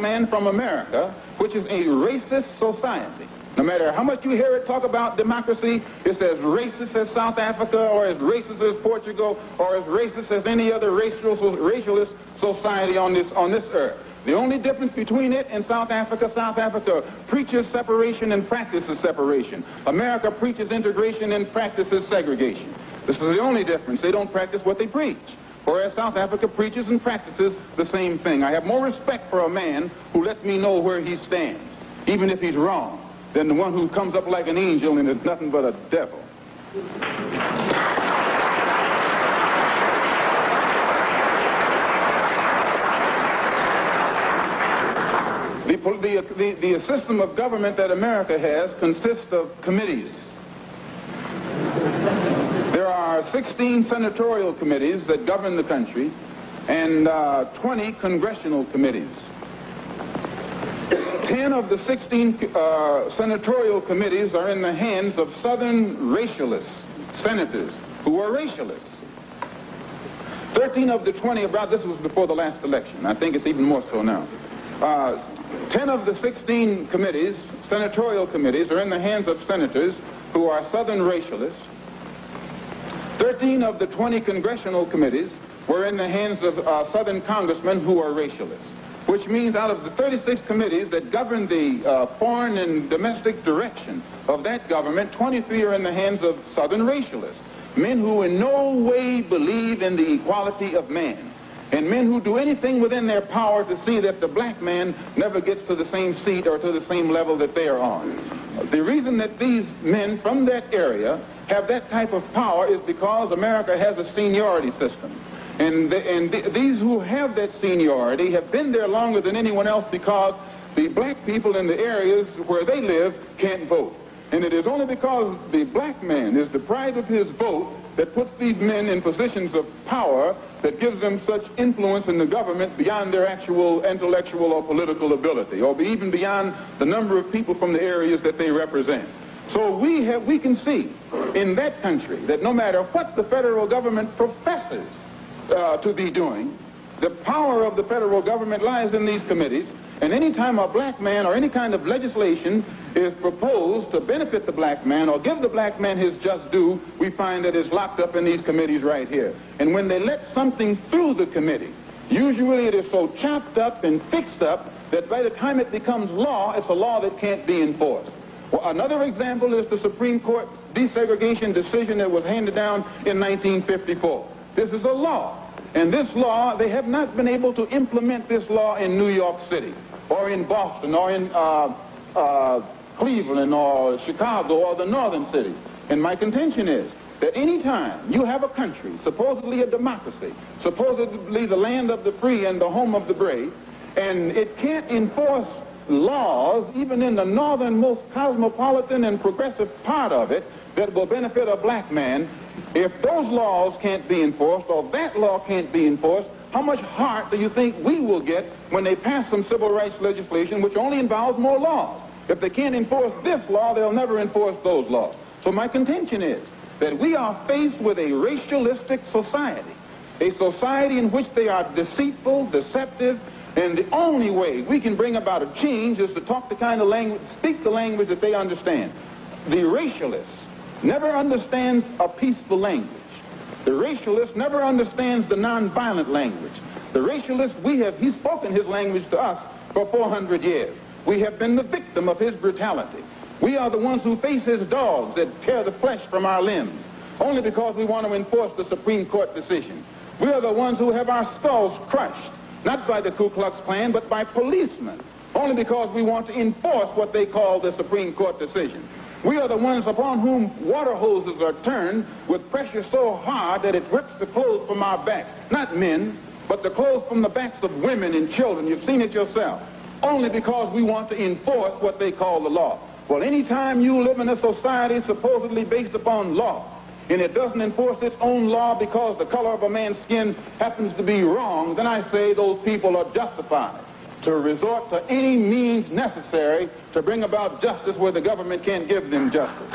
man from America, which is a racist society. No matter how much you hear it talk about democracy, it's as racist as South Africa, or as racist as Portugal, or as racist as any other racialist society on this earth. The only difference between it and South Africa preaches separation and practices separation. America preaches integration and practices segregation. This is the only difference. They don't practice what they preach. Whereas South Africa preaches and practices the same thing. I have more respect for a man who lets me know where he stands, even if he's wrong, than the one who comes up like an angel and is nothing but a devil. The system of government that America has consists of committees. There are 16 senatorial committees that govern the country and 20 congressional committees. 10 of the 16 senatorial committees are in the hands of Southern racialist senators who are racialists. 13 of the 20, this was before the last election. I think it's even more so now. 10 of the 16 committees, senatorial committees, are in the hands of senators who are Southern racialists. 13 of the 20 congressional committees were in the hands of Southern congressmen who are racialists, which means out of the 36 committees that govern the foreign and domestic direction of that government, 23 are in the hands of Southern racialists, men who in no way believe in the equality of man, and men who do anything within their power to see that the black man never gets to the same seat or to the same level that they are on. The reason that these men from that area have that type of power is because America has a seniority system. And these who have that seniority have been there longer than anyone else because the black people in the areas where they live can't vote. And it is only because the black man is deprived of his vote that puts these men in positions of power that gives them such influence in the government beyond their actual intellectual or political ability, or even beyond the number of people from the areas that they represent. So we can see in that country that no matter what the federal government professes to be doing, the power of the federal government lies in these committees, and any time a black man or any kind of legislation is proposed to benefit the black man or give the black man his just due, we find that it's locked up in these committees right here. And when they let something through the committee, usually it is so chopped up and fixed up that by the time it becomes law, it's a law that can't be enforced. Well, another example is the Supreme Court desegregation decision that was handed down in 1954. This is a law. And this law, they have not been able to implement this law in New York City or in Boston or in Cleveland or Chicago or the northern cities. And my contention is that any time you have a country, supposedly a democracy, supposedly the land of the free and the home of the brave, and it can't enforce laws, even in the northernmost cosmopolitan and progressive part of it, that will benefit a black man, if those laws can't be enforced or that law can't be enforced, how much heart do you think we will get when they pass some civil rights legislation which only involves more laws? If they can't enforce this law, they'll never enforce those laws. So my contention is that we are faced with a racialistic society, a society in which they are deceitful, deceptive, and the only way we can bring about a change is to talk the kind of language, speak the language that they understand. The racialist never understands a peaceful language. The racialist never understands the nonviolent language. The racialist, he's spoken his language to us for 400 years. We have been the victim of his brutality. We are the ones who face his dogs that tear the flesh from our limbs, only because we want to enforce the Supreme Court decision. We are the ones who have our skulls crushed, not by the Ku Klux Klan, but by policemen, only because we want to enforce what they call the Supreme Court decision. We are the ones upon whom water hoses are turned with pressure so hard that it rips the clothes from our backs. Not men, but the clothes from the backs of women and children. You've seen it yourself. Only because we want to enforce what they call the law. Well, anytime you live in a society supposedly based upon law, and it doesn't enforce its own law because the color of a man's skin happens to be wrong, then I say those people are justified to resort to any means necessary to bring about justice where the government can't give them justice.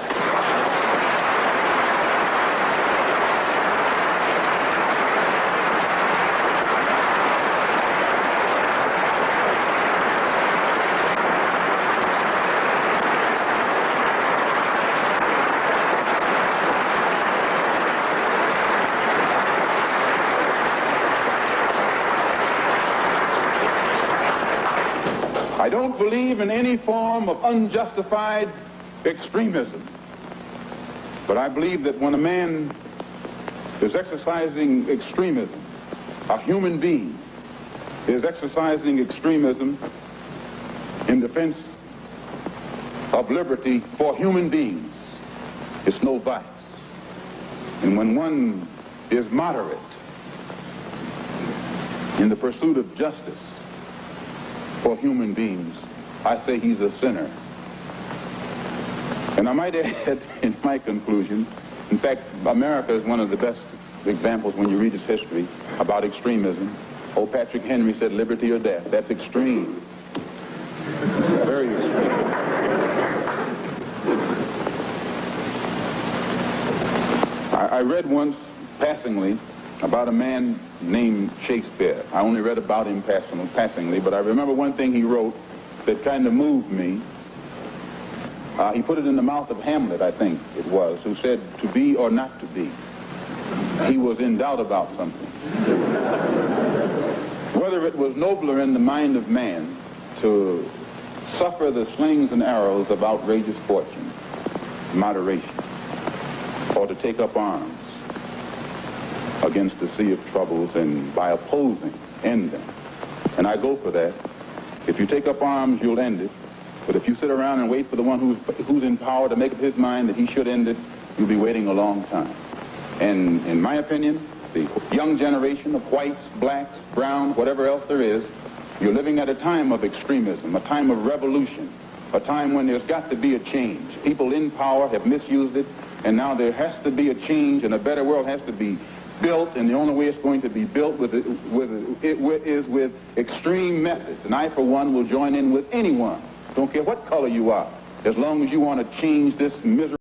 I don't believe in any form of unjustified extremism. But I believe that when a man is exercising extremism, a human being is exercising extremism in defense of liberty for human beings, it's no vice. And when one is moderate in the pursuit of justice for human beings, I say he's a sinner. And I might add in my conclusion, in fact, America is one of the best examples when you read its history about extremism. Old Patrick Henry said liberty or death. That's extreme. Very extreme. I read once, passingly, about a man named Shakespeare. I only read about him passingly, but I remember one thing he wrote that kind of moved me. He put it in the mouth of Hamlet, I think it was, who said, to be or not to be. He was in doubt about something. Whether it was nobler in the mind of man to suffer the slings and arrows of outrageous fortune, moderation, or to take up arms against the sea of troubles and by opposing, end them. And I go for that. If you take up arms, you'll end it. But if you sit around and wait for the one who's in power to make up his mind that he should end it, you'll be waiting a long time. And in my opinion, the young generation of whites, blacks, browns, whatever else there is, you're living at a time of extremism, a time of revolution, a time when there's got to be a change. People in power have misused it, and now there has to be a change, and a better world has to be built, and the only way it's going to be built is with extreme methods. And I, for one, will join in with anyone. Don't care what color you are, as long as you want to change this miserable